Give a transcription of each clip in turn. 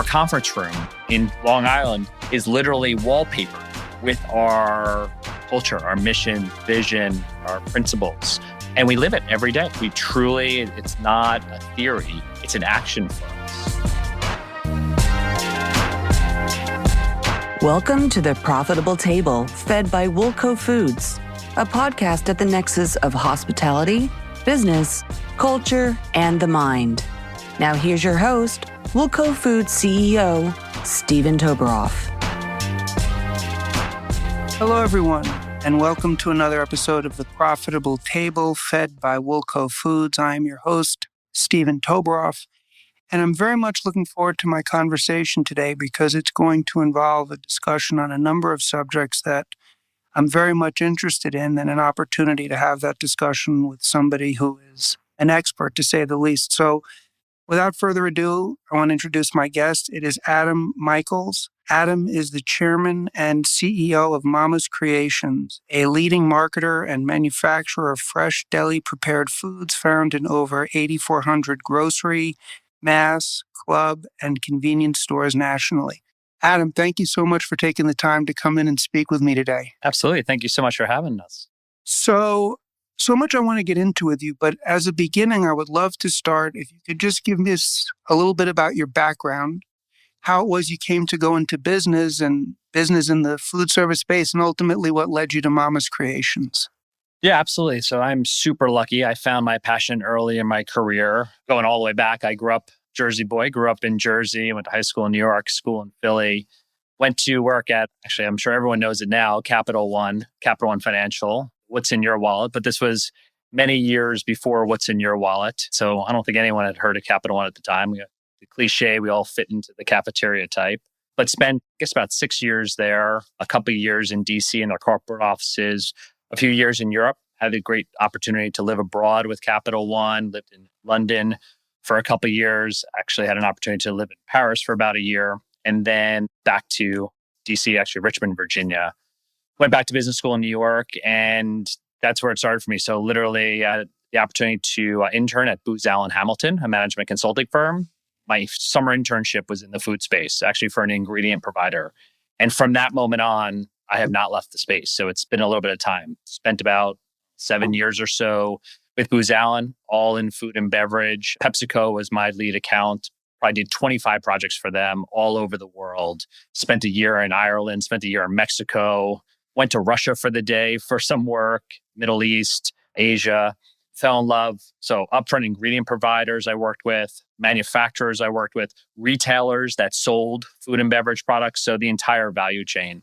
Our conference room in Long Island is literally wallpapered with our culture, our mission, vision, our principles. And we live it every day. We truly, it's not a theory, it's an action for us. Welcome to The Profitable Table, fed by Woolco Foods, a podcast at the nexus of hospitality, business, culture, and the mind. Now here's your host, Woolco Foods CEO, Stephen Toberoff. Hello, everyone, and welcome to another episode of The Profitable Table, fed by Woolco Foods. I am your host, Stephen Toberoff, and I'm very much looking forward to my conversation today because it's going to involve a discussion on a number of subjects that I'm very much interested in, and an opportunity to have that discussion with somebody who is an expert, to say the least. So, without further ado, I want to introduce my guest. It is Adam Michaels. Adam is the chairman and CEO of Mama's Creations, a leading marketer and manufacturer of fresh deli-prepared foods found in over 8,400 grocery, mass, club, and convenience stores nationally. Adam, thank you so much for taking the time to come in and speak with me today. Absolutely. Thank you so much for having us. So much I want to get into with you, but as a beginning, I would love to start, if you could just give me a little bit about your background, how it was you came to go into business and business in the food service space, and ultimately what led you to Mama's Creations. Yeah, absolutely. So I'm super lucky. I found my passion early in my career. Going all the way back, I grew up Jersey boy, grew up in Jersey, went to high school in New York, school in Philly, went to work at, actually, I'm sure everyone knows it now, Capital One Financial. What's in your wallet? But this was many years before What's in Your Wallet. So I don't think anyone had heard of Capital One at the time. We got the cliche, we all fit into the cafeteria type. But spent, I guess, about 6 years there, a couple of years in DC in their corporate offices, a few years in Europe. Had a great opportunity to live abroad with Capital One, lived in London for a couple of years, actually had an opportunity to live in Paris for about a year, and then back to DC, actually Richmond, Virginia. Went back to business school in New York, and that's where it started for me. So literally the opportunity to intern at Booz Allen Hamilton, a management consulting firm. My summer internship was in the food space, actually for an ingredient provider. And from that moment on, I have not left the space. So it's been a little bit of time. Spent about 7 years or so with Booz Allen, all in food and beverage. PepsiCo was my lead account. Probably did 25 projects for them all over the world. Spent a year in Ireland, spent a year in Mexico. Went to Russia for the day for some work, Middle East, Asia, fell in love. So upfront ingredient providers I worked with, manufacturers I worked with, retailers that sold food and beverage products. So the entire value chain.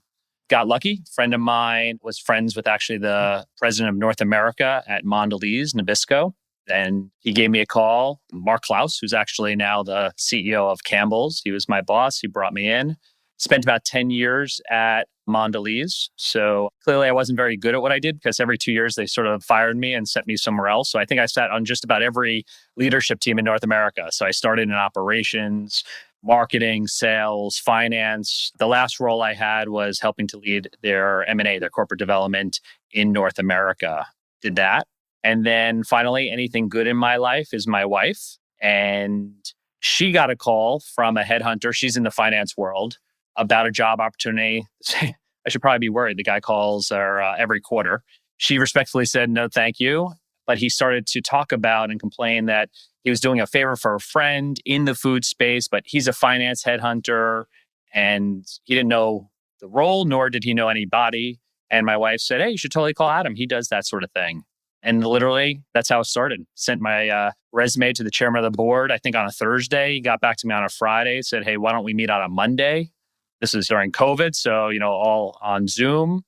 Got lucky. A friend of mine was friends with actually the president of North America at Mondelez, Nabisco. And he gave me a call, Mark Klaus, who's actually now the CEO of Campbell's. He was my boss. He brought me in. Spent about 10 years at Mondelez. So clearly I wasn't very good at what I did because every 2 years they sort of fired me and sent me somewhere else. So I think I sat on just about every leadership team in North America. So I started in operations, marketing, sales, finance. The last role I had was helping to lead their M&A, their corporate development in North America. Did that. And then finally, anything good in my life is my wife. And she got a call from a headhunter. She's in the finance world about a job opportunity. I should probably be worried. The guy calls her every quarter. She respectfully said, no, thank you. But he started to talk about and complain that he was doing a favor for a friend in the food space, but he's a finance headhunter and he didn't know the role, nor did he know anybody. And my wife said, hey, you should totally call Adam. He does that sort of thing. And literally, that's how it started. Sent my resume to the chairman of the board, I think on a Thursday. He got back to me on a Friday, said, hey, why don't we meet on a Monday? This is during COVID, so, all on Zoom.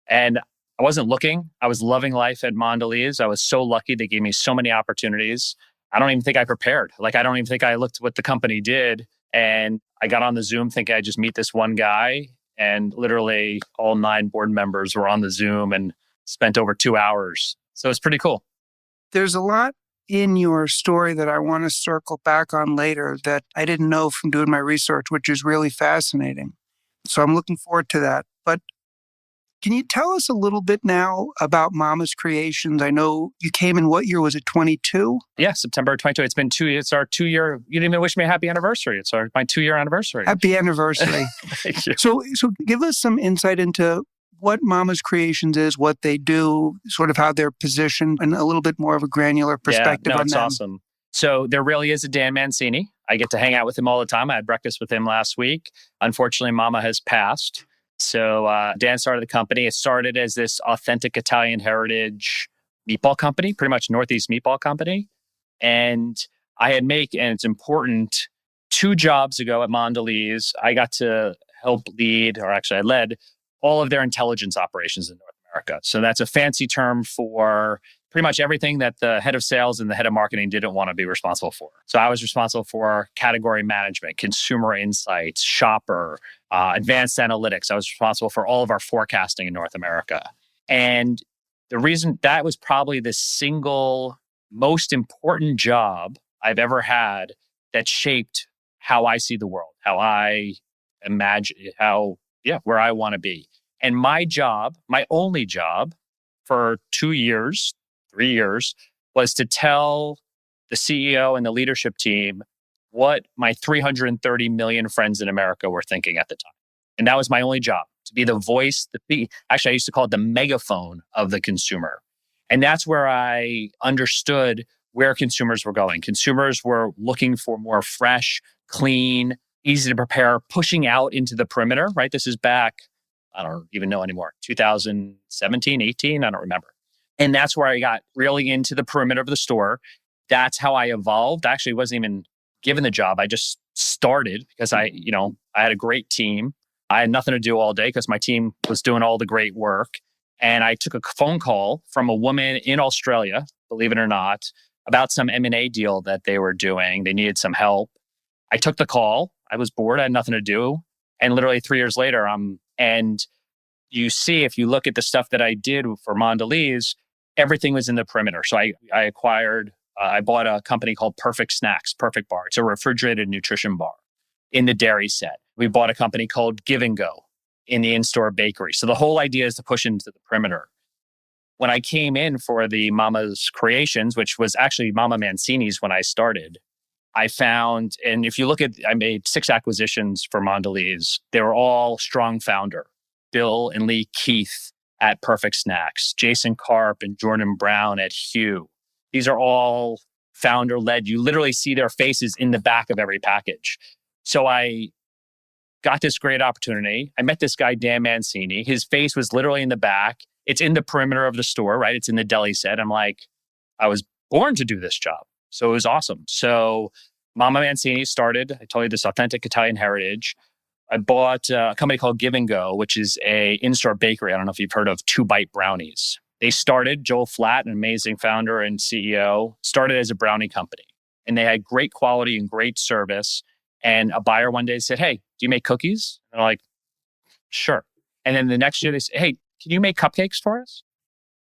And I wasn't looking. I was loving life at Mondelez. I was so lucky. They gave me so many opportunities. I don't even think I prepared. I don't even think I looked what the company did. And I got on the Zoom thinking I'd just meet this one guy. And literally all 9 board members were on the Zoom and spent over 2 hours. So it's pretty cool. There's a lot in your story that I want to circle back on later that I didn't know from doing my research, which is really fascinating. So I'm looking forward to that. But Can you tell us a little bit now about Mama's Creations? I know you came in, what year was it, 22? Yeah, September 22. It's been 2 years. It's our 2 year. You didn't even wish me a happy anniversary. It's my 2 year anniversary. Happy anniversary. Thank you. So give us some insight into what Mama's Creations is, what they do, sort of how they're positioned, and a little bit more of a granular perspective on it's them. Awesome. So there really is a Dan Mancini. I get to hang out with him all the time. I had breakfast with him last week. Unfortunately, Mama has passed. So Dan started the company. It started as this authentic Italian heritage meatball company, pretty much Northeast meatball company. And and it's important, 2 jobs ago at Mondelez, I got to help lead, or actually I led all of their intelligence operations in North America. So that's a fancy term for pretty much everything that the head of sales and the head of marketing didn't want to be responsible for. So I was responsible for category management, consumer insights, shopper, advanced analytics. I was responsible for all of our forecasting in North America. And the reason that was probably the single most important job I've ever had that shaped how I see the world, how I imagine, where I want to be. And my job, my only job for 2 years, 3 years, was to tell the CEO and the leadership team what my 330 million friends in America were thinking at the time. And that was my only job, to be the voice, actually, I used to call it the megaphone of the consumer. And that's where I understood where consumers were going. Consumers were looking for more fresh, clean, easy to prepare, pushing out into the perimeter, right? This is back, I don't even know anymore, 2017, 18, I don't remember. And that's where I got really into the perimeter of the store. That's how I evolved. I actually wasn't even given the job. I just started because I had a great team. I had nothing to do all day because my team was doing all the great work. And I took a phone call from a woman in Australia, believe it or not, about some M&A deal that they were doing. They needed some help. I took the call. I was bored. I had nothing to do. And literally 3 years later, and you see, if you look at the stuff that I did for Mondelez, everything was in the perimeter. So I bought a company called Perfect Snacks, Perfect Bar. It's a refrigerated nutrition bar in the dairy set. We bought a company called Give and Go in the in-store bakery. So the whole idea is to push into the perimeter. When I came in for the Mama's Creations, which was actually Mama Mancini's when I started, I found, and if you look at, I made 6 acquisitions for Mondelez. They were all strong founder. Bill and Lee Keith at Perfect Snacks, Jason Karp and Jordan Brown at Hue. These are all founder-led. You literally see their faces in the back of every package. So I got this great opportunity. I met this guy, Dan Mancini. His face was literally in the back. It's in the perimeter of the store, right? It's in the deli set. I'm like, I was born to do this job. So it was awesome. So Mama Mancini started, I told you, this authentic Italian heritage. I bought a company called Give and Go, which is a in-store bakery. I don't know if you've heard of 2-Bite Brownies. They started, Joel Flatt, an amazing founder and CEO, started as a brownie company. And they had great quality and great service. And a buyer one day said, "Hey, do you make cookies?" And they're like, "Sure." And then the next year they said, "Hey, can you make cupcakes for us?"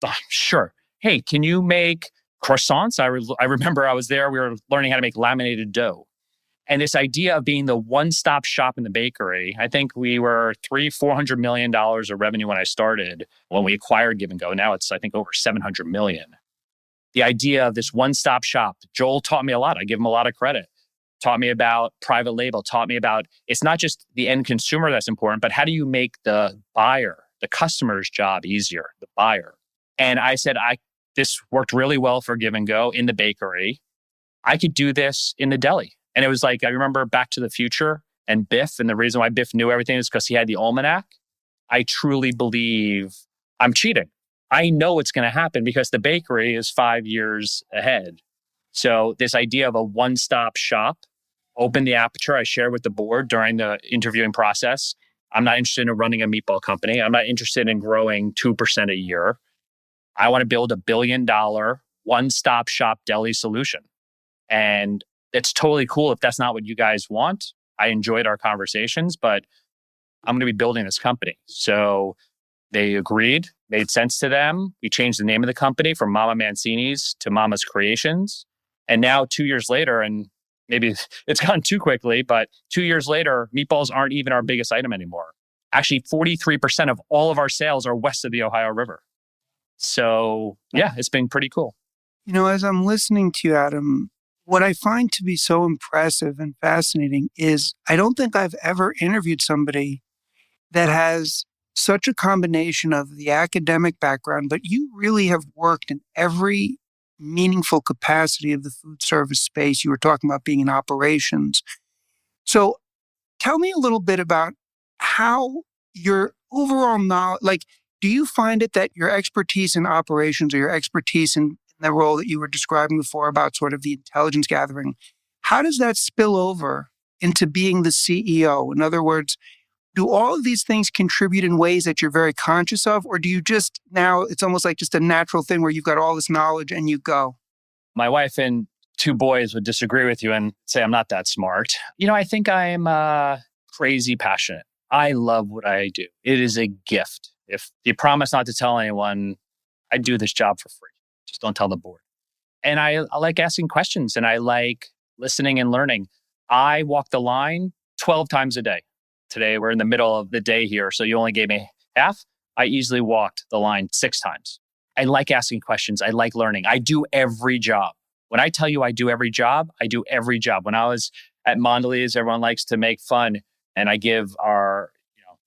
"Oh, sure." "Hey, can you make croissants?" I remember I was there, we were learning how to make laminated dough. And this idea of being the one-stop shop in the bakery, I think we were $400 million of revenue when I started, when we acquired Give and Go. Now it's, I think, over 700 million. The idea of this one-stop shop, Joel taught me a lot. I give him a lot of credit. Taught me about private label, taught me about, it's not just the end consumer that's important, but how do you make the buyer, the customer's job easier, the buyer? And I said, this worked really well for Give and Go in the bakery. I could do this in the deli. And it was like, I remember Back to the Future and Biff. And the reason why Biff knew everything is because he had the almanac. I truly believe I'm cheating. I know it's going to happen because the bakery is 5 years ahead. So this idea of a one-stop shop, open the aperture. I shared with the board during the interviewing process. I'm not interested in running a meatball company. I'm not interested in growing 2% a year. I want to build $1 billion one-stop shop deli solution. And it's totally cool if that's not what you guys want. I enjoyed our conversations, but I'm going to be building this company. So they agreed, made sense to them. We changed the name of the company from Mama Mancini's to Mama's Creations. And now 2 years later, and maybe it's gone too quickly, but 2 years later, meatballs aren't even our biggest item anymore. Actually, 43% of all of our sales are west of the Ohio River. So yeah, it's been pretty cool. As I'm listening to you, Adam, what I find to be so impressive and fascinating is I don't think I've ever interviewed somebody that has such a combination of the academic background, but you really have worked in every meaningful capacity of the food service space. You were talking about being in operations. So tell me a little bit about how your overall knowledge, do you find it that your expertise in operations or your expertise in the role that you were describing before about sort of the intelligence gathering, how does that spill over into being the CEO? In other words, do all of these things contribute in ways that you're very conscious of, or do you just now, it's almost like just a natural thing where you've got all this knowledge and you go? My wife and two boys would disagree with you and say I'm not that smart. I think I'm crazy passionate. I love what I do. It is a gift. If you promise not to tell anyone, I do this job for free. Just don't tell the board. And I like asking questions and I like listening and learning. I walk the line 12 times a day. Today, we're in the middle of the day here, so you only gave me half. I easily walked the line 6 times. I like asking questions. I like learning. I do every job. When I tell you I do every job, I do every job. When I was at Mondelez, everyone likes to make fun, and I give our,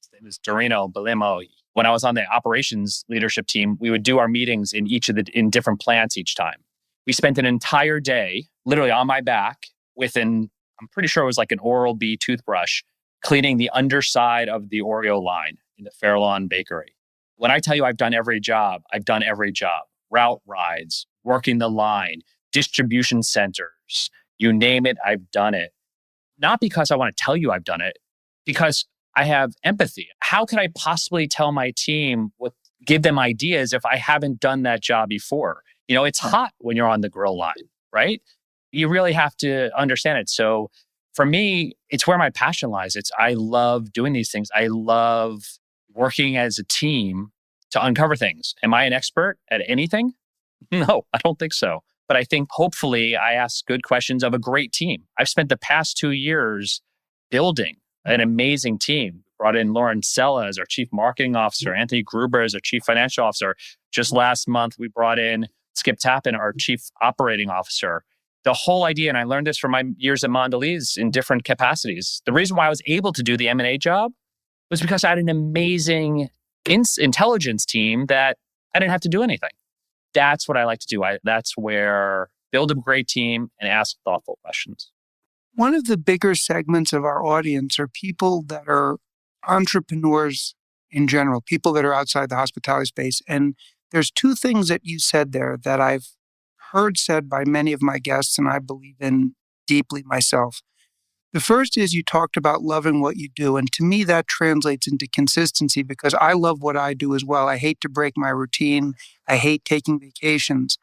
his name is Dorino Belimo. When I was on the operations leadership team, we would do our meetings in different plants each time. We spent an entire day, literally on my back, I'm pretty sure it was like an Oral-B toothbrush, cleaning the underside of the Oreo line in the Fairlawn Bakery. When I tell you I've done every job, I've done every job. Route rides, working the line, distribution centers, you name it, I've done it. Not because I want to tell you I've done it, because I have empathy. How can I possibly tell my team give them ideas if I haven't done that job before? It's hot when you're on the grill line, right? You really have to understand it. So for me, it's where my passion lies. I love doing these things. I love working as a team to uncover things. Am I an expert at anything? No, I don't think so. But I think hopefully I ask good questions of a great team. I've spent the past 2 years building an amazing team. Brought in Lauren Sella as our chief marketing officer, Anthony Gruber as our chief financial officer. Just last month, we brought in Skip Tappan, our chief operating officer. The whole idea, and I learned this from my years at Mondelez in different capacities. The reason why I was able to do the M&A job was because I had an amazing intelligence team that I didn't have to do anything. That's what I like to do. That's where build a great team and ask thoughtful questions. One of the bigger segments of our audience are people that are entrepreneurs in general, people that are outside the hospitality space. And there's 2 things that you said there that I've heard said by many of my guests, and I believe in deeply myself. The first is you talked about loving what you do. And to me, that translates into consistency because I love what I do as well. I hate to break my routine. I hate taking vacations.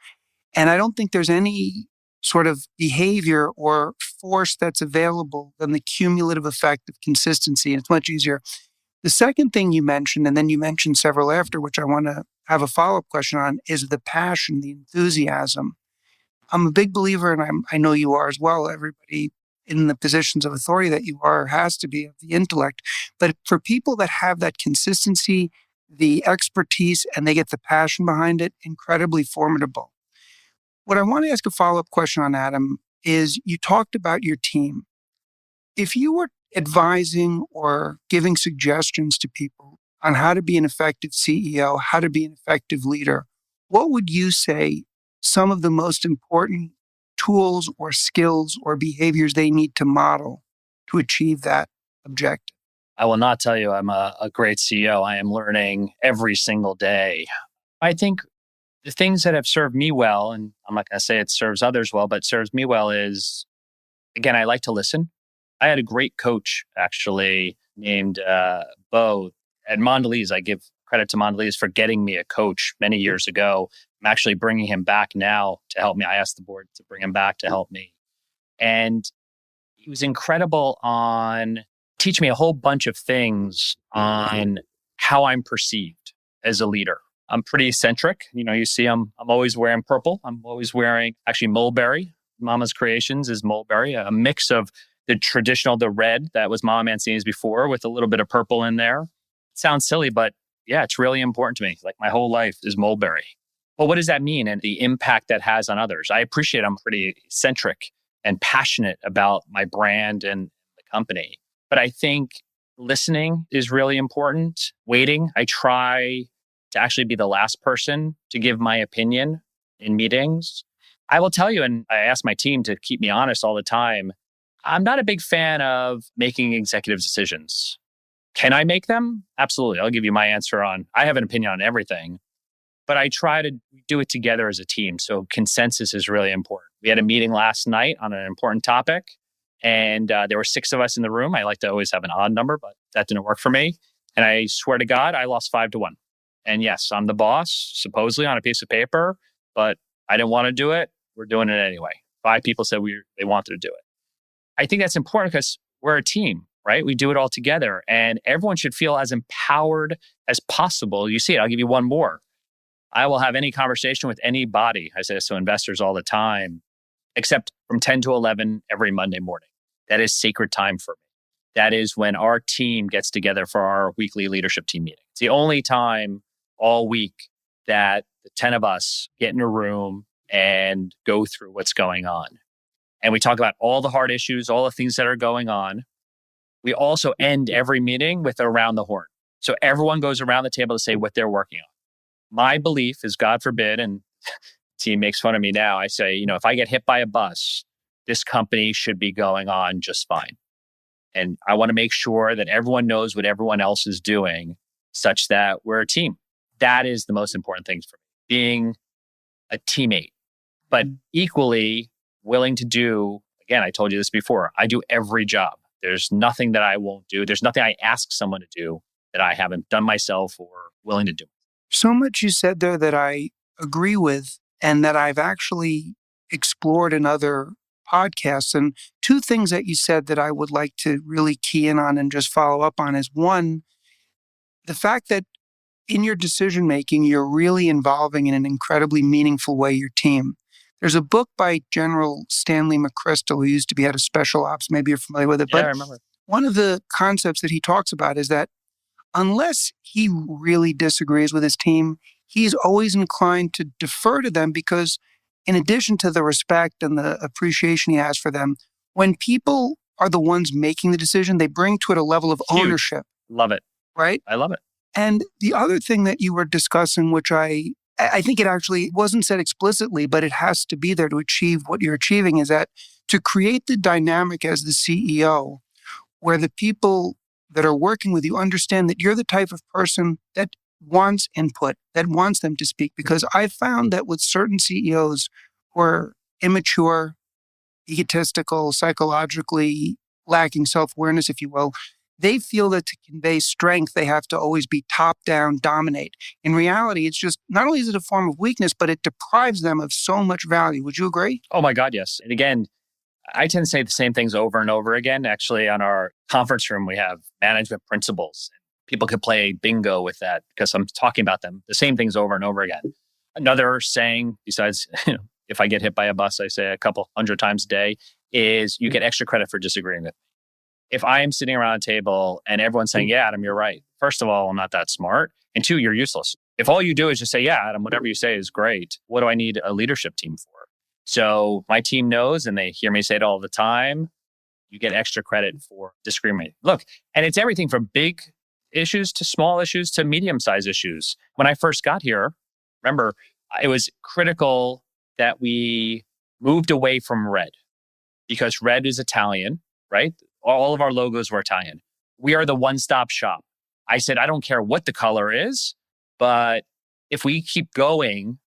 And I don't think there's any sort of behavior or force that's available than the cumulative effect of consistency. And it's much easier. The second thing you mentioned, and then you mentioned several after, which I want to have a follow-up question on, is the passion, the enthusiasm. I'm a big believer, and I know you are as well. Everybody in the positions of authority that you are has to be of the intellect. But for people that have that consistency, the expertise, and they get the passion behind it, incredibly formidable. What I want to ask a follow-up question on, Adam, is you talked about your team. If you were advising or giving suggestions to people on how to be an effective CEO, how to be an effective leader, what would you say some of the most important tools or skills or behaviors they need to model to achieve that objective? I will not tell you I'm a great CEO. I am learning every single day. I think the things that have served me well, and I'm not going to say it serves others well, but serves me well is, again, I like to listen. I had a great coach, actually, named Bo at Mondelez. I give credit to Mondelez for getting me a coach many years ago. I'm actually bringing him back now to help me. I asked the board to bring him back to help me. And he was incredible on teaching me a whole bunch of things on how I'm perceived as a leader. I'm pretty eccentric. You see I'm always wearing purple. I'm always wearing actually mulberry. Mama's Creations is mulberry, a mix of the traditional, the red that was Mama Mancini's before with a little bit of purple in there. sounds silly, but yeah, it's really important to me. Like my whole life is Mulberry. Well, what does that mean and the impact that has on others? I appreciate I'm pretty eccentric and passionate about my brand and the company. But I think listening is really important. Waiting, I try to actually be the last person to give my opinion in meetings. I will tell you, and I ask my team to keep me honest all the time, I'm not a big fan of making executive decisions. Can I make them? Absolutely. I'll give you my answer on, I have an opinion on everything, but I try to do it together as a team. So consensus is really important. We had a meeting last night on an important topic, and there were 6 of us in the room. I like to always have an odd number, but that didn't work for me. And I swear to God, I lost 5-1. And yes, I'm the boss, supposedly on a piece of paper, but I didn't want to do it. We're doing it anyway. 5 people said they wanted to do it. I think that's important because we're a team, right? We do it all together, and everyone should feel as empowered as possible. You see it. I'll give you one more. I will have any conversation with anybody. I say this to investors all the time, except from 10 to 11 every Monday morning. That is sacred time for me. That is when our team gets together for our weekly leadership team meeting. It's the only time all week that the 10 of us get in a room and go through what's going on. And we talk about all the hard issues, all the things that are going on. We also end every meeting with around the horn. So everyone goes around the table to say what they're working on. My belief is, God forbid, and team makes fun of me now, I say, if I get hit by a bus, this company should be going on just fine. And I want to make sure that everyone knows what everyone else is doing such that we're a team. That is the most important thing for me, being a teammate, but equally willing to do, again, I told you this before, I do every job. There's nothing that I won't do. There's nothing I ask someone to do that I haven't done myself or willing to do. So much you said there that I agree with and that I've actually explored in other podcasts. And 2 things that you said that I would like to really key in on and just follow up on is, one, the fact that in your decision making, you're really involving in an incredibly meaningful way your team. There's a book by General Stanley McChrystal, who used to be head of special ops. Maybe you're familiar with it. Yeah, but I remember. One of the concepts that he talks about is that unless he really disagrees with his team, he's always inclined to defer to them because, in addition to the respect and the appreciation he has for them, when people are the ones making the decision, they bring to it a level of Huge. ownership. Love it. Right? I love it. And the other thing that you were discussing, which I think it actually wasn't said explicitly, but it has to be there to achieve what you're achieving, is that to create the dynamic as the CEO where the people that are working with you understand that you're the type of person that wants input, that wants them to speak. Because I've found that with certain CEOs who are immature, egotistical, psychologically lacking self-awareness, if you will, they feel that to convey strength, they have to always be top-down, dominate. In reality, it's just, not only is it a form of weakness, but it deprives them of so much value. Would you agree? Oh my God, yes. And again, I tend to say the same things over and over again. Actually, on our conference room, we have management principles. People could play bingo with that because I'm talking about them, the same things over and over again. Another saying, besides, if I get hit by a bus, I say a couple 100 times a day, is you get extra credit for disagreeing with me. If I am sitting around a table and everyone's saying, yeah, Adam, you're right. First of all, I'm not that smart. And 2, you're useless. If all you do is just say, yeah, Adam, whatever you say is great, what do I need a leadership team for? So my team knows, and they hear me say it all the time, you get extra credit for disagreement. Look, and it's everything from big issues to small issues to medium-sized issues. When I first got here, remember, it was critical that we moved away from red because red is Italian, right? All of our logos were Italian. We are the one-stop shop. I said, I don't care what the color is, but if we keep going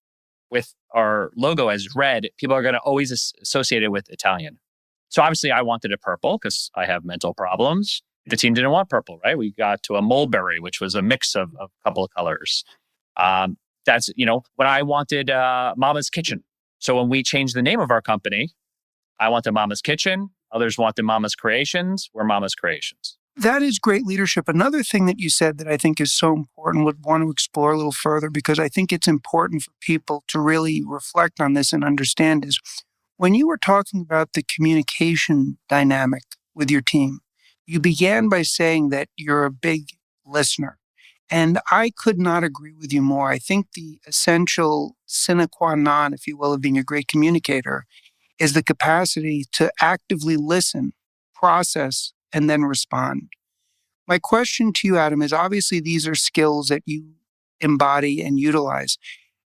with our logo as red, people are going to always associate it with Italian. So obviously I wanted a purple because I have mental problems. The team didn't want purple, right? We got to a mulberry, which was a mix of a couple of colors. That's, when I wanted Mama's Kitchen. So when we changed the name of our company, I wanted Mama's Kitchen. Others wanted Mama's Creations. We're Mama's Creations. That is great leadership. Another thing that you said that I think is so important, would want to explore a little further, because I think it's important for people to really reflect on this and understand, is when you were talking about the communication dynamic with your team, you began by saying that you're a big listener. And I could not agree with you more. I think the essential sine qua non, if you will, of being a great communicator is the capacity to actively listen, process, and then respond. My question to you, Adam, is obviously these are skills that you embody and utilize.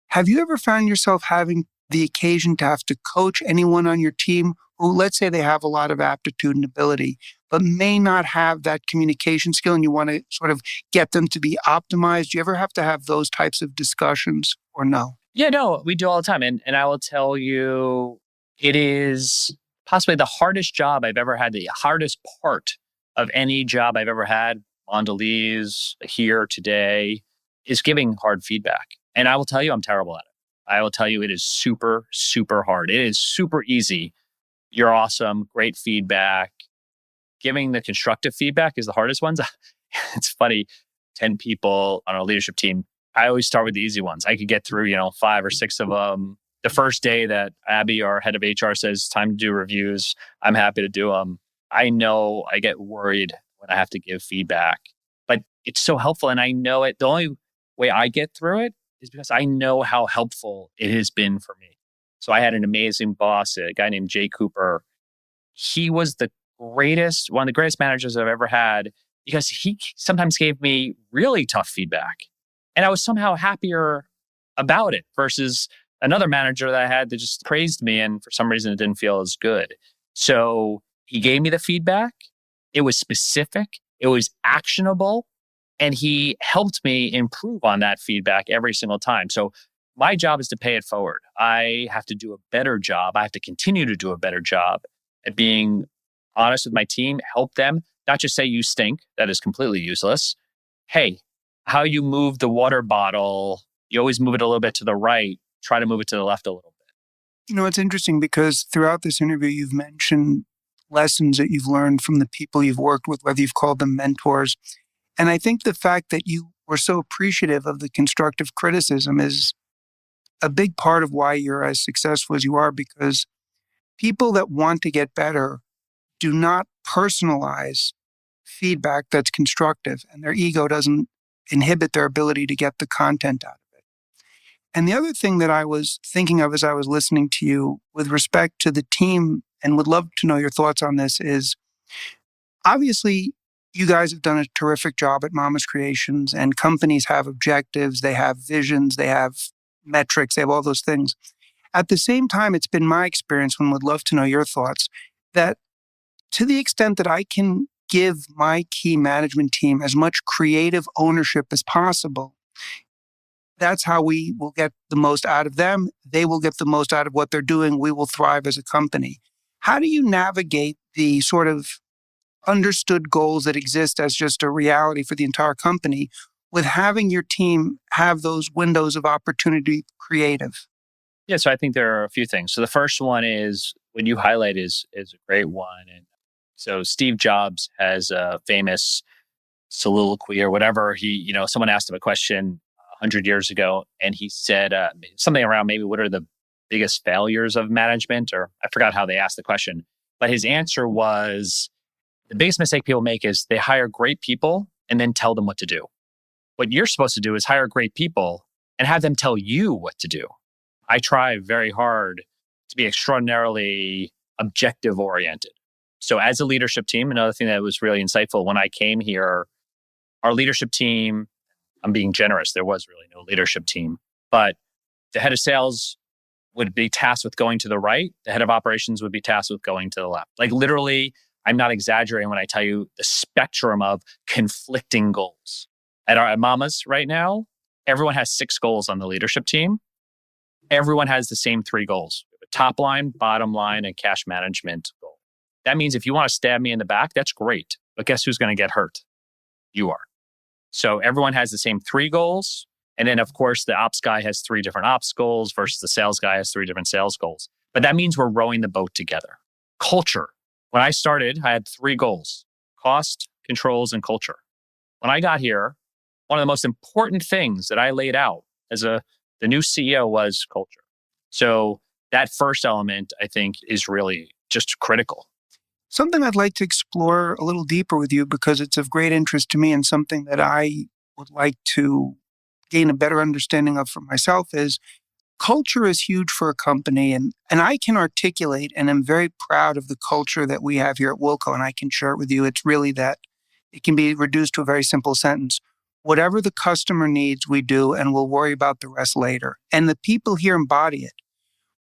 Have you ever found yourself having the occasion to have to coach anyone on your team who, let's say, they have a lot of aptitude and ability, but may not have that communication skill and you want to sort of get them to be optimized? Do you ever have to have those types of discussions or no? Yeah, no, we do all the time. And I will tell you, it is possibly the hardest job I've ever had, the hardest part of any job I've ever had, Mondelez, here today, is giving hard feedback. And I will tell you, I'm terrible at it. I will tell you, it is super, super hard. It is super easy. You're awesome, great feedback. Giving the constructive feedback is the hardest ones. It's funny, 10 people on our leadership team, I always start with the easy ones. I could get through, 5 or 6 of them. The first day that Abby, our head of HR, says time to do reviews, I'm happy to do them. I know I get worried when I have to give feedback, but it's so helpful. And I know it. The only way I get through it is because I know how helpful it has been for me. So I had an amazing boss, a guy named Jay Cooper. He was one of the greatest managers I've ever had because he sometimes gave me really tough feedback. And I was somehow happier about it versus another manager that I had that just praised me. And for some reason, it didn't feel as good. So he gave me the feedback. It was specific. It was actionable. And he helped me improve on that feedback every single time. So my job is to pay it forward. I have to do a better job. I have to continue to do a better job at being honest with my team, help them, not just say you stink. That is completely useless. Hey, how you move the water bottle, you always move it a little bit to the right, try to move it to the left a little bit. It's interesting because throughout this interview, you've mentioned lessons that you've learned from the people you've worked with, whether you've called them mentors. And I think the fact that you were so appreciative of the constructive criticism is a big part of why you're as successful as you are, because people that want to get better do not personalize feedback that's constructive, and their ego doesn't inhibit their ability to get the content out of it. And the other thing that I was thinking of as I was listening to you with respect to the team, and would love to know your thoughts on this, is obviously you guys have done a terrific job at Mama's Creations, and companies have objectives, they have visions, they have metrics, they have all those things. At the same time, it's been my experience, and would love to know your thoughts, that to the extent that I can give my key management team as much creative ownership as possible, that's how we will get the most out of them. They will get the most out of what they're doing. We will thrive as a company. How do you navigate the sort of understood goals that exist as just a reality for the entire company with having your team have those windows of opportunity creative? Yeah, so I think there are a few things. So the first one is what you highlight is a great one. And so Steve Jobs has a famous soliloquy or whatever. Someone asked him a question 100 years ago, and he said something around maybe what are the biggest failures of management, or I forgot how they asked the question. But his answer was, the biggest mistake people make is they hire great people and then tell them what to do. What you're supposed to do is hire great people and have them tell you what to do. I try very hard to be extraordinarily objective oriented. So as a leadership team, another thing that was really insightful when I came here, our leadership team, I'm being generous, there was really no leadership team, but the head of sales would be tasked with going to the right. The head of operations would be tasked with going to the left. Like literally, I'm not exaggerating when I tell you the spectrum of conflicting goals. At Mama's right now, everyone has 6 goals on the leadership team. Everyone has the same 3 goals: top line, bottom line, and cash management goal. That means if you want to stab me in the back, that's great. But guess who's going to get hurt? You are. So everyone has the same 3 goals. And then, of course, the ops guy has 3 different ops goals versus the sales guy has 3 different sales goals. But that means we're rowing the boat together. Culture. When I started, I had 3 goals: cost, controls, and culture. When I got here, one of the most important things that I laid out as the new CEO was culture. So that first element, I think, is really just critical. Something I'd like to explore a little deeper with you because it's of great interest to me and something that I would like to gain a better understanding of for myself is culture is huge for a company. And I can articulate and I'm very proud of the culture that we have here at Wilco, and I can share it with you. It's really that it can be reduced to a very simple sentence. Whatever the customer needs, we do, and we'll worry about the rest later. And the people here embody it.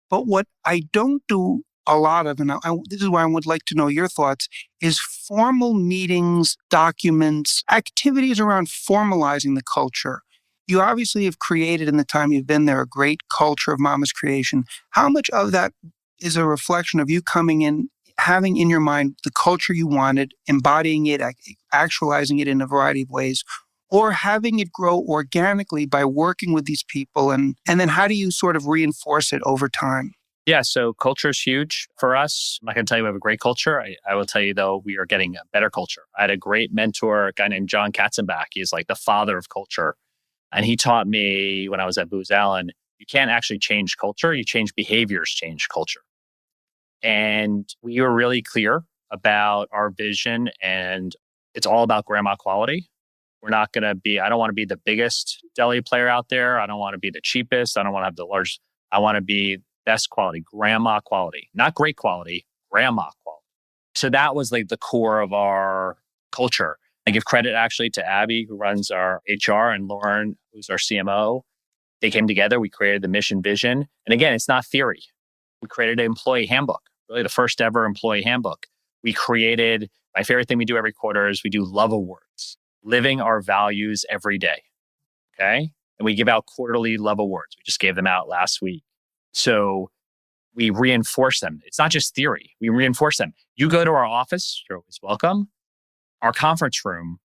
But what I don't do a lot of, and this is why I would like to know your thoughts, is formal meetings, documents, activities around formalizing the culture. You obviously have created in the time you've been there a great culture of Mama's Creation. How much of that is a reflection of you coming in, having in your mind the culture you wanted, embodying it, actualizing it in a variety of ways, or having it grow organically by working with these people? And then how do you sort of reinforce it over time? Yeah, so culture is huge for us. I'm not going to tell you we have a great culture. I will tell you, though, we are getting a better culture. I had a great mentor, a guy named John Katzenbach. He's like the father of culture. And he taught me when I was at Booz Allen, you can't actually change culture. You change behaviors, change culture. And we were really clear about our vision, and it's all about grandma quality. We're not going to be, I don't want to be the biggest deli player out there. I don't want to be the cheapest. I don't want to have the largest. I want to be best quality, grandma quality, not great quality, grandma quality. So that was like the core of our culture. I give credit actually to Abby, who runs our HR, and Lauren, who's our CMO. They came together. We created the mission vision. And again, it's not theory. We created an employee handbook, really the first ever employee handbook. We created, my favorite thing we do every quarter is we do love awards, living our values every day. Okay. And we give out quarterly love awards. We just gave them out last week. So we reinforce them. It's not just theory. We reinforce them. You go to our office, you're always welcome. Our conference room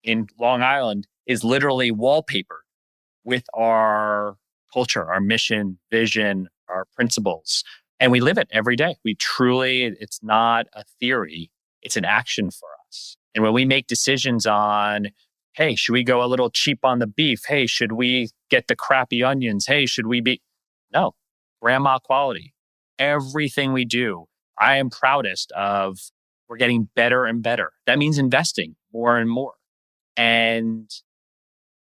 in Long Island is literally wallpapered with our culture, our mission, vision, our principles. And we live it every day. We truly, it's not a theory, it's an action for us. And when we make decisions on, hey, should we go a little cheap on the beef? Hey, should we get the crappy onions? Hey, should we be? No, grandma quality. Everything we do, I am proudest of, we're getting better and better. That means investing more and more. And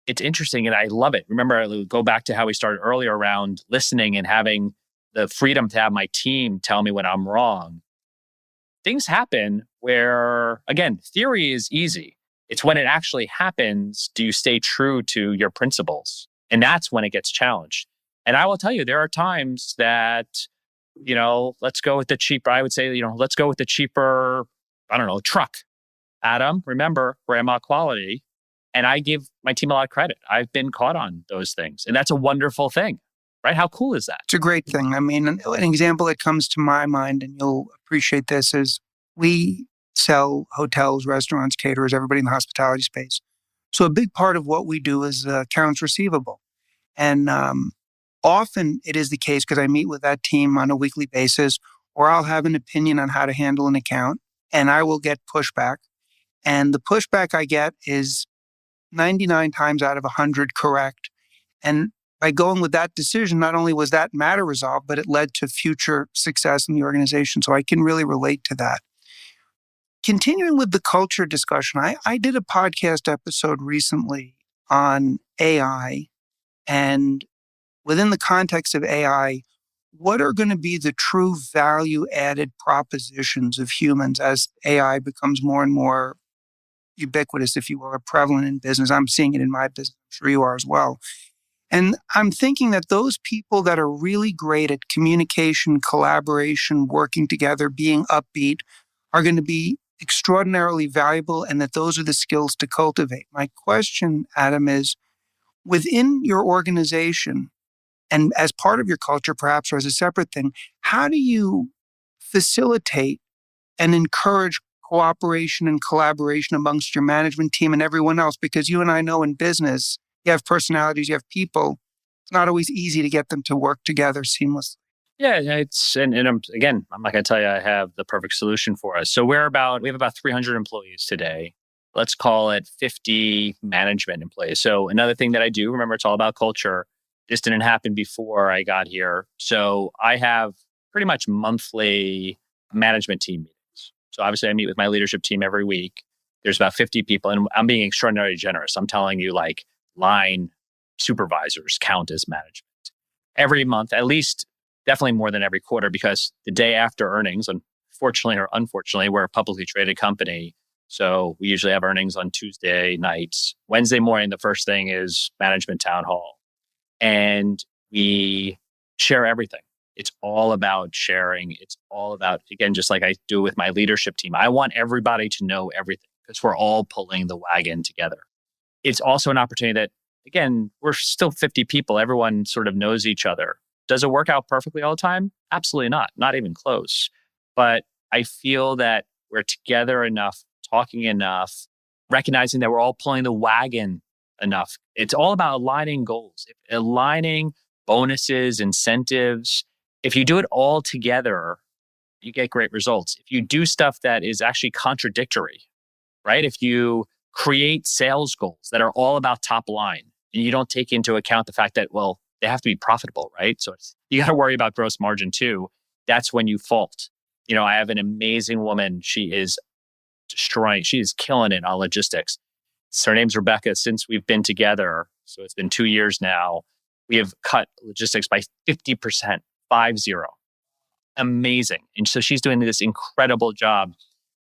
it's interesting and I love it. Remember, I go back to how we started earlier around listening and having the freedom to have my team tell me when I'm wrong. Things happen where, again, theory is easy. It's when it actually happens, do you stay true to your principles? And that's when it gets challenged. And I will tell you, there are times that, let's go with the cheaper, I would say, let's go with the cheaper, truck. Adam, remember, grandma quality. And I give my team a lot of credit. I've been caught on those things. And that's a wonderful thing, right? How cool is that? It's a great thing. I mean, an example that comes to my mind, and you'll appreciate this, is we sell hotels, restaurants, caterers, everybody in the hospitality space. So a big part of what we do is accounts receivable. And often it is the case because I meet with that team on a weekly basis, or I'll have an opinion on how to handle an account, and I will get pushback. And the pushback I get is 99 times out of 100 correct. And by going with that decision, not only was that matter resolved, but it led to future success in the organization. So I can really relate to that. Continuing with the culture discussion, I did a podcast episode recently on AI. And within the context of AI, what are going to be the true value-added propositions of humans as AI becomes more and more ubiquitous, if you will, or prevalent in business? I'm seeing it in my business. I'm sure you are as well. And I'm thinking that those people that are really great at communication, collaboration, working together, being upbeat, are going to be extraordinarily valuable, and that those are the skills to cultivate. My question, Adam, is within your organization and as part of your culture, perhaps, or as a separate thing, how do you facilitate and encourage cooperation and collaboration amongst your management team and everyone else? Because you and I know in business, you have personalities, you have people. It's not always easy to get them to work together seamlessly. Yeah, again, I'm not going to tell you I have the perfect solution for us. So we have about 300 employees today. Let's call it 50 management employees. So another thing that I do, remember, it's all about culture. This didn't happen before I got here. So I have pretty much monthly management team meetings. So obviously I meet with my leadership team every week. There's about 50 people, and I'm being extraordinarily generous. I'm telling you, like, line supervisors count as management. Every month, at least, definitely more than every quarter, because the day after earnings, unfortunately or unfortunately, we're a publicly traded company. So we usually have earnings on Tuesday nights. Wednesday morning, the first thing is management town hall. And we share everything. It's all about sharing. It's all about, again, just like I do with my leadership team. I want everybody to know everything because we're all pulling the wagon together. It's also an opportunity that, again, we're still 50 people. Everyone sort of knows each other. Does it work out perfectly all the time? Absolutely not even close. But I feel that we're together enough, talking enough, recognizing that we're all pulling the wagon enough. It's all about aligning goals, aligning bonuses, incentives. If you do it all together, you get great results. If you do stuff that is actually contradictory, right? If you create sales goals that are all about top line and you don't take into account the fact that, well, they have to be profitable, right? So you got to worry about gross margin too. That's when you fault. I have an amazing woman. She is destroying, she is killing it on logistics. Her name's Rebecca. Since we've been together, so it's been 2 years now, we have cut logistics by 50%, 50. Amazing. And so she's doing this incredible job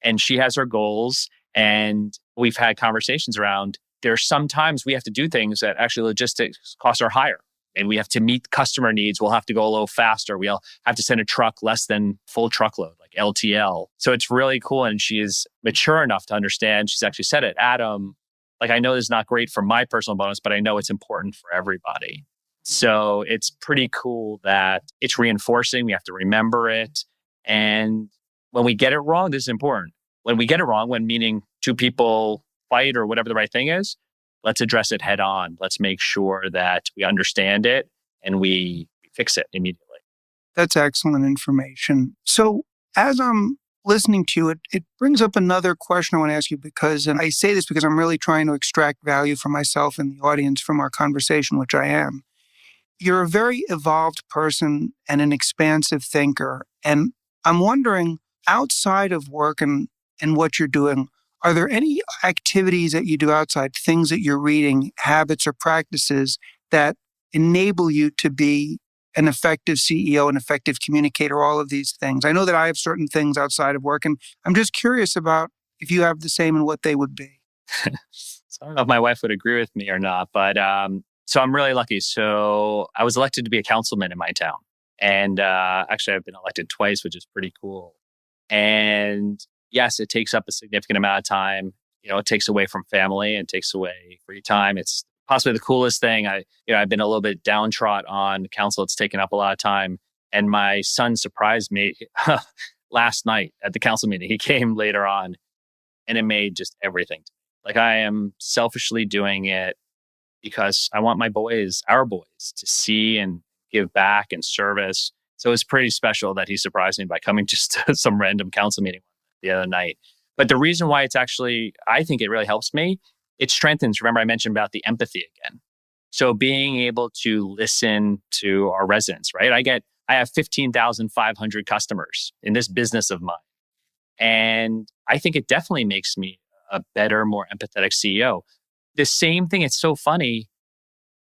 and she has her goals. And we've had conversations around, there's sometimes we have to do things that actually logistics costs are higher and we have to meet customer needs. We'll have to go a little faster. We'll have to send a truck less than full truckload, like LTL. So it's really cool. And she is mature enough to understand. She's actually said it, Adam, like, I know this is not great for my personal bonus, but I know it's important for everybody. So it's pretty cool that it's reinforcing. We have to remember it. And when we get it wrong, this is important. When we get it wrong, when meaning two people fight or whatever the right thing is, let's address it head on. Let's make sure that we understand it and we fix it immediately. That's excellent information. So as I'm listening to you, it brings up another question I want to ask you and I say this because I'm really trying to extract value for myself and the audience from our conversation, which I am. You're a very evolved person and an expansive thinker. And I'm wondering, outside of work and what you're doing, are there any activities that you do outside, things that you're reading, habits or practices that enable you to be an effective CEO, an effective communicator, all of these things? I know that I have certain things outside of work, and I'm just curious about if you have the same and what they would be. So I don't know if my wife would agree with me or not, but so I'm really lucky. So I was elected to be a councilman in my town. And actually, I've been elected twice, which is pretty cool. And yes, it takes up a significant amount of time. It takes away from family and takes away free time. It's possibly the coolest thing. I've been a little bit downtrodden on council. It's taken up a lot of time. And my son surprised me last night at the council meeting. He came later on and it made just everything. Like, I am selfishly doing it because I want our boys, to see and give back and service. So it's pretty special that he surprised me by coming just to some random council meeting the other night. But the reason why I think it really helps me, it strengthens. Remember, I mentioned about the empathy again. So being able to listen to our residents, right? I have 15,500 customers in this business of mine. And I think it definitely makes me a better, more empathetic CEO. The same thing, it's so funny.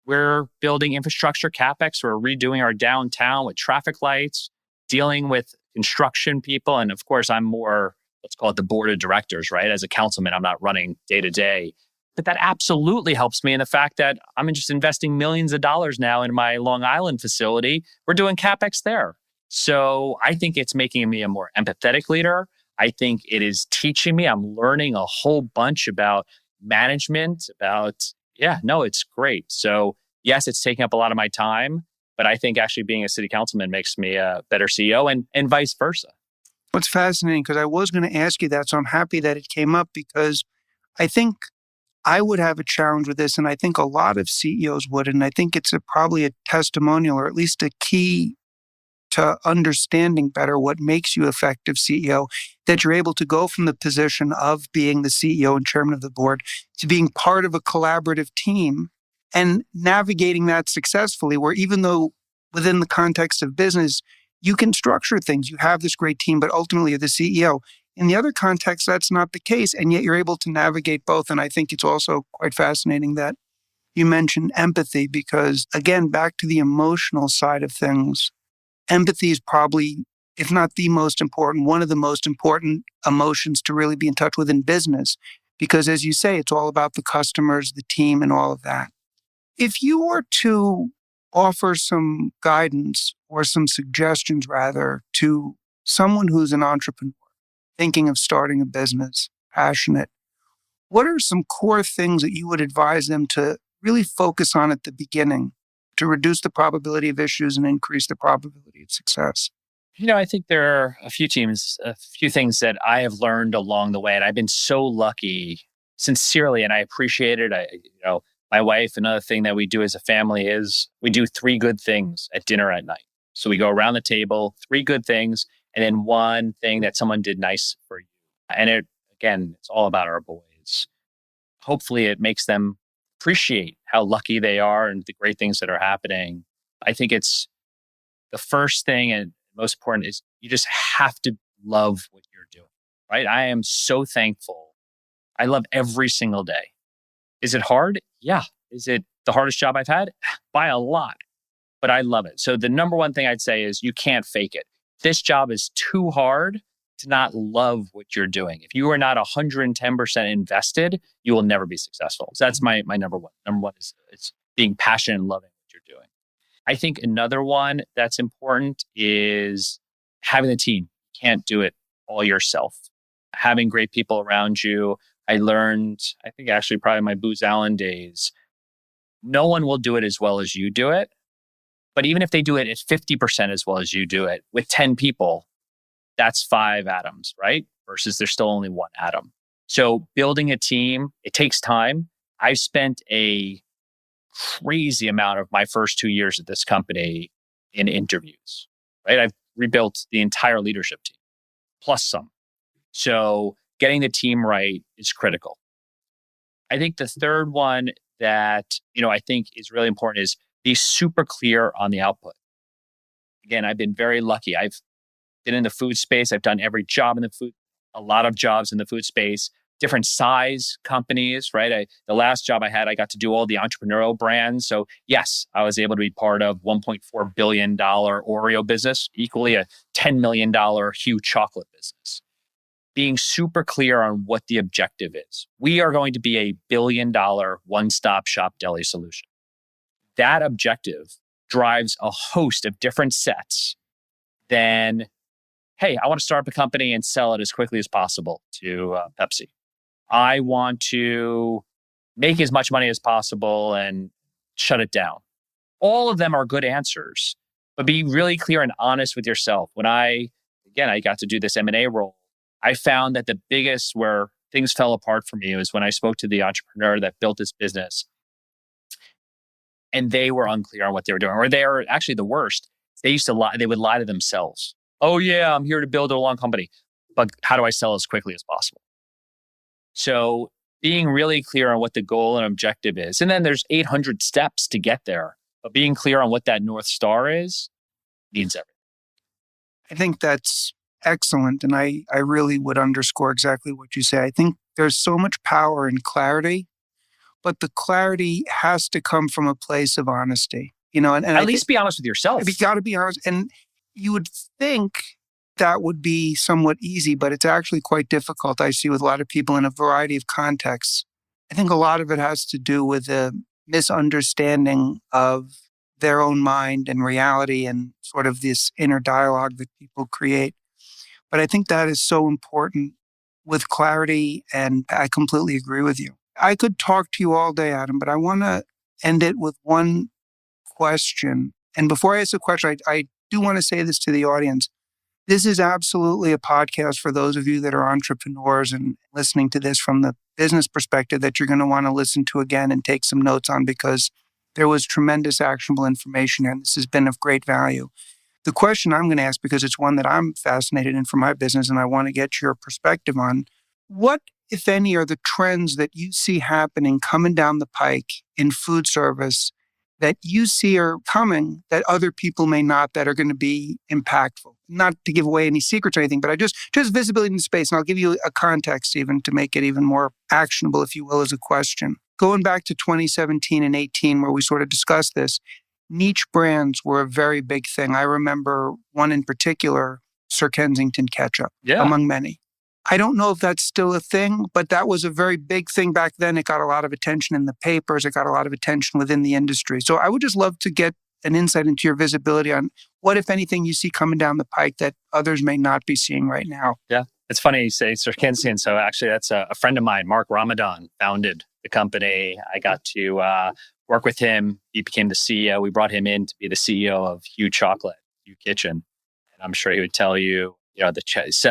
We're building infrastructure CapEx. We're redoing our downtown with traffic lights, dealing with construction people. And of course, I'm more, let's call it the board of directors, right? As a councilman, I'm not running day to day. But that absolutely helps me in the fact that I'm just investing millions of dollars now in my Long Island facility. We're doing CapEx there. So I think it's making me a more empathetic leader. I think it is teaching me. I'm learning a whole bunch about management, it's great. So yes, it's taking up a lot of my time, but I think actually being a city councilman makes me a better CEO and vice versa. What's fascinating, because I was going to ask you that, so I'm happy that it came up, because I think I would have a challenge with this, and I think a lot of CEOs would, and I think it's probably a testimonial or at least a key to understanding better what makes you effective CEO, that you're able to go from the position of being the CEO and chairman of the board to being part of a collaborative team and navigating that successfully, where even though within the context of business, you can structure things, you have this great team, but ultimately you're the CEO. In the other context, that's not the case. And yet you're able to navigate both. And I think it's also quite fascinating that you mentioned empathy because, again, back to the emotional side of things, empathy is probably, if not the most important, one of the most important emotions to really be in touch with in business. Because as you say, it's all about the customers, the team, and all of that. If you were to offer some guidance or some suggestions, rather, to someone who's an entrepreneur thinking of starting a business, passionate, what are some core things that you would advise them to really focus on at the beginning to reduce the probability of issues and increase the probability of success? I think there are a few things that I have learned along the way, and I've been so lucky, sincerely, and I appreciate it. My wife, another thing that we do as a family is we do 3 good things at dinner at night. So we go around the table, 3 good things, and then one thing that someone did nice for you. And it's all about our boys. Hopefully it makes them appreciate how lucky they are and the great things that are happening. I think it's the first thing and most important is you just have to love what you're doing, right? I am so thankful. I love every single day. Is it hard? Yeah. Is it the hardest job I've had? By a lot, but I love it. So the number one thing I'd say is you can't fake it. This job is too hard to not love what you're doing. If you are not 110% invested, you will never be successful. So that's my number one. Number one is it's being passionate and loving what you're doing. I think another one that's important is having a team. You can't do it all yourself. Having great people around you. I learned, I think actually probably my Booz Allen days, no one will do it as well as you do it. But even if they do it at 50% as well as you do it with 10 people, that's 5 atoms, right? Versus there's still only 1 atom. So building a team, it takes time. I've spent a crazy amount of my first 2 years at this company in interviews, right? I've rebuilt the entire leadership team, plus some. So getting the team right is critical. I think the third one that, I think is really important is be super clear on the output. Again, I've been very lucky. I've been in the food space. I've done every job in the food, a lot of jobs in the food space, different size companies, right? The last job I had, I got to do all the entrepreneurial brands. So yes, I was able to be part of $1.4 billion Oreo business, equally a $10 million Hue chocolate business. Being super clear on what the objective is. We are going to be a $1 billion one-stop shop deli solution. That objective drives a host of different sets than, hey, I want to start up a company and sell it as quickly as possible to Pepsi. I want to make as much money as possible and shut it down. All of them are good answers, but be really clear and honest with yourself. When I got to do this M&A role, I found that the biggest where things fell apart for me was when I spoke to the entrepreneur that built this business and they were unclear on what they were doing, or they are actually the worst. They used to lie. They would lie to themselves. Oh yeah, I'm here to build a long company, but how do I sell as quickly as possible? So being really clear on what the goal and objective is. And then there's 800 steps to get there, but being clear on what that North Star is means everything. I think that's excellent. And I really would underscore exactly what you say. I think there's so much power in clarity, but the clarity has to come from a place of honesty. And at least be honest with yourself. You got to be honest. And you would think that would be somewhat easy, but it's actually quite difficult. I see with a lot of people in a variety of contexts. I think a lot of it has to do with a misunderstanding of their own mind and reality and sort of this inner dialogue that people create. But I think that is so important with clarity, and I completely agree with you. I could talk to you all day, Adam, but I want to end it with one question. And before I ask the question, I do want to say this to the audience. This is absolutely a podcast for those of you that are entrepreneurs and listening to this from the business perspective that you're going to want to listen to again and take some notes on, because there was tremendous actionable information here, and this has been of great value. The question I'm going to ask, because it's one that I'm fascinated in for my business and I want to get your perspective on, what, if any, are the trends that you see happening coming down the pike in food service that you see are coming that other people may not, that are going to be impactful? Not to give away any secrets or anything, but just visibility in space. And I'll give you a context even to make it even more actionable, if you will, as a question. Going back to 2017 and 18, where we sort of discussed this, niche brands were a very big thing. I remember one in particular, Sir Kensington ketchup, among many. I don't know if that's still a thing, but that was a very big thing back then. It got a lot of attention in the papers. It got a lot of attention within the industry. So I would just love to get an insight into your visibility on what, if anything, you see coming down the pike that others may not be seeing right now. Yeah, it's funny you say Sir Kensington. So actually, that's a friend of mine, Mark Ramadan, founded the company. I got to work with him. He became the CEO. We brought him in to be the CEO of Hugh Chocolate, Hugh Kitchen. And I'm sure he would tell you,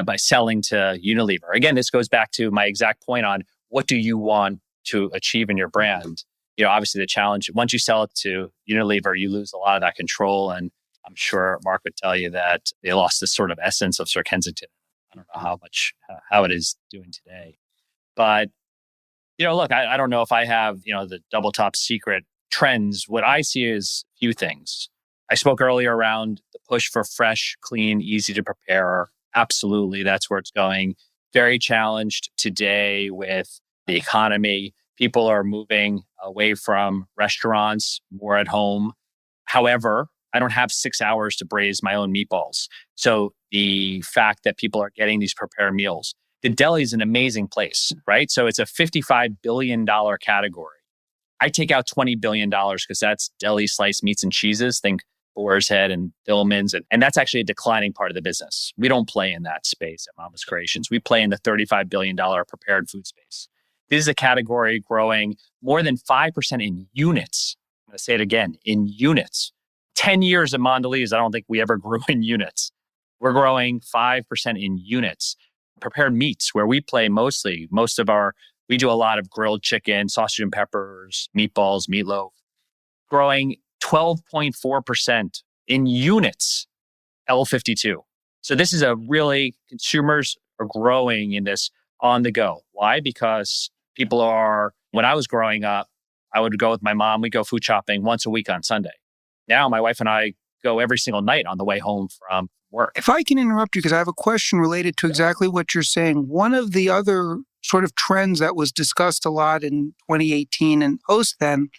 by selling to Unilever. Again, this goes back to my exact point on what do you want to achieve in your brand? Obviously the challenge, once you sell it to Unilever, you lose a lot of that control. And I'm sure Mark would tell you that they lost this sort of essence of Sir Kensington. I don't know how it is doing today. But, look, I don't know if I have, the double top secret trends. What I see is a few things. I spoke earlier around the push for fresh, clean, easy to prepare. Absolutely, that's where it's going. Very challenged today with the economy. People are moving away from restaurants, more at home. However, I don't have 6 hours to braise my own meatballs. So the fact that people are getting these prepared meals, the deli is an amazing place, right? So it's a $55 billion category. I take out $20 billion because that's deli sliced meats and cheeses. Think Boar's Head and Dillman's. And that's actually a declining part of the business. We don't play in that space at Mama's Creations. We play in the $35 billion prepared food space. This is a category growing more than 5% in units. I'm going to say it again, in units. 10 years at Mondelez, I don't think we ever grew in units. We're growing 5% in units. Prepared meats, where we play mostly, we do a lot of grilled chicken, sausage and peppers, meatballs, meatloaf, growing 12.4% in units, L52. So this is consumers are growing in this on the go. Why? Because when I was growing up, I would go with my mom, we'd go food shopping once a week on Sunday. Now my wife and I go every single night on the way home from work. If I can interrupt you, because I have a question related to exactly what you're saying. One of the other sort of trends that was discussed a lot in 2018 and post then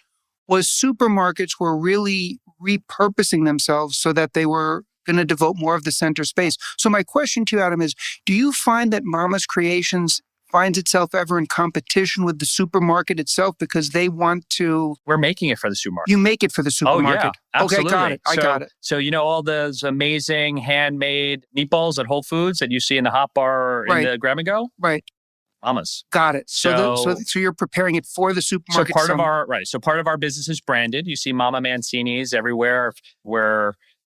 was supermarkets were really repurposing themselves so that they were going to devote more of the center space. So my question to you, Adam, is do you find that Mama's Creations finds itself ever in competition with the supermarket itself because they want to... We're making it for the supermarket. You make it for the supermarket. Oh, yeah, absolutely. Okay, got it. I got it. So all those amazing handmade meatballs at Whole Foods that you see in the hot bar in the grab and go? Right. Mama's. Got it. So you're preparing it for the supermarket. So part of our business is branded. You see Mama Mancini's everywhere. We're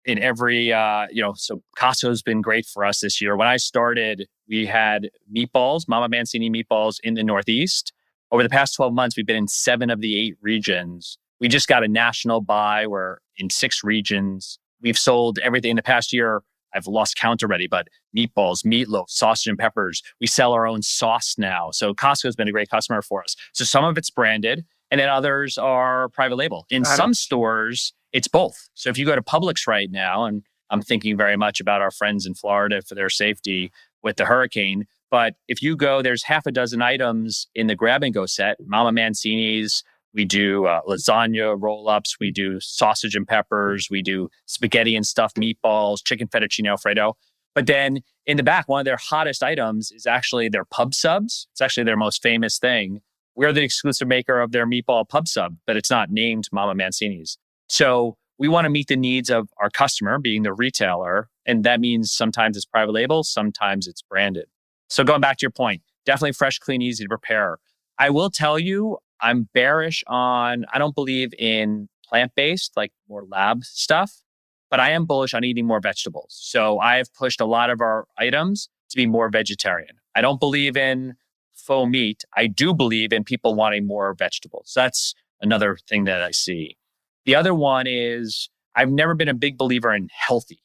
in every, so Costco's been great for us this year. When I started, we had meatballs, Mama Mancini meatballs in the Northeast. Over the past 12 months, we've been in 7 of the 8 regions. We just got a national buy. We're in 6 regions. We've sold everything in the past year. I've lost count already, but meatballs, meatloaf, sausage and peppers. We sell our own sauce now. So Costco's been a great customer for us. So some of it's branded and then others are private label. In some stores, it's both. So if you go to Publix right now, and I'm thinking very much about our friends in Florida for their safety with the hurricane, but if you go, there's half a dozen items in the grab and go set. Mama Mancini's, we do lasagna roll-ups. We do sausage and peppers. We do spaghetti and stuffed meatballs, chicken fettuccine Alfredo. But then in the back, one of their hottest items is actually their pub subs. It's actually their most famous thing. We're the exclusive maker of their meatball pub sub, but it's not named Mama Mancini's. So we want to meet the needs of our customer, being the retailer. And that means sometimes it's private label, sometimes it's branded. So going back to your point, definitely fresh, clean, easy to prepare. I will tell you, I'm bearish on, I don't believe in plant-based, like more lab stuff, but I am bullish on eating more vegetables. So I have pushed a lot of our items to be more vegetarian. I don't believe in faux meat. I do believe in people wanting more vegetables. That's another thing that I see. The other one is I've never been a big believer in healthy.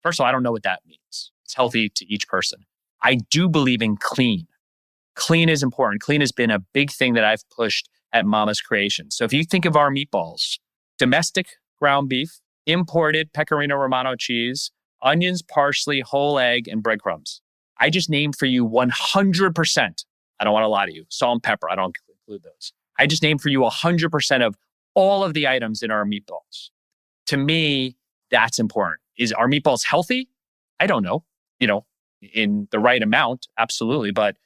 First of all, I don't know what that means. It's healthy to each person. I do believe in clean. Clean is important. Clean has been a big thing that I've pushed at Mama's Creations. So if you think of our meatballs, domestic ground beef, imported Pecorino Romano cheese, onions, parsley, whole egg, and breadcrumbs. I just named for you 100%. I don't want to lie to you. Salt and pepper, I don't include those. I just named for you 100% of all of the items in our meatballs. To me, that's important. Is our meatballs healthy? I don't know. In the right amount, absolutely. But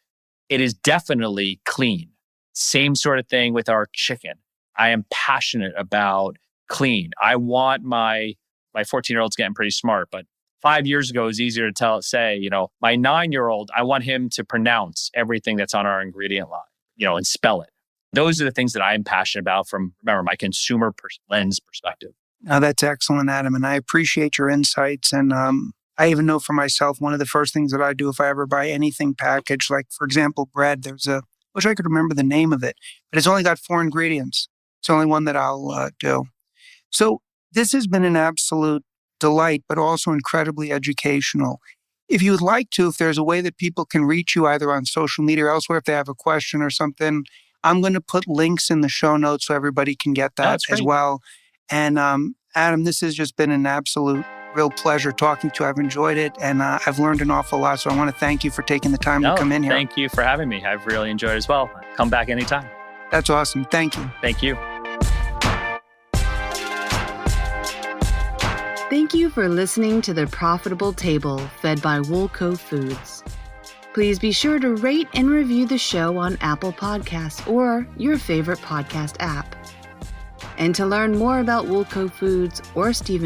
it is definitely clean. Same sort of thing with our chicken. I am passionate about clean. I want my 14-year-old's getting pretty smart, but 5 years ago, it was easier to say, my 9-year-old, I want him to pronounce everything that's on our ingredient line, and spell it. Those are the things that I'm passionate about from, remember, my consumer lens perspective. Oh, that's excellent, Adam. And I appreciate your insights. And I even know for myself, one of the first things that I do if I ever buy anything packaged, like, for example, bread, wish I could remember the name of it, but it's only got 4 ingredients. It's the only one that I'll do. So this has been an absolute delight, but also incredibly educational. If you would like to, if there's a way that people can reach you either on social media or elsewhere, if they have a question or something, I'm going to put links in the show notes so everybody can get that as well. And Adam, this has just been an absolute real pleasure talking to you. I've enjoyed it, and I've learned an awful lot. So I want to thank you for taking the time to come in here. Thank you for having me. I've really enjoyed it as well. Come back anytime. That's awesome. Thank you. Thank you. Thank you for listening to The Profitable Table, fed by Woolco Foods. Please be sure to rate and review the show on Apple Podcasts or your favorite podcast app. And to learn more about Woolco Foods or Stephen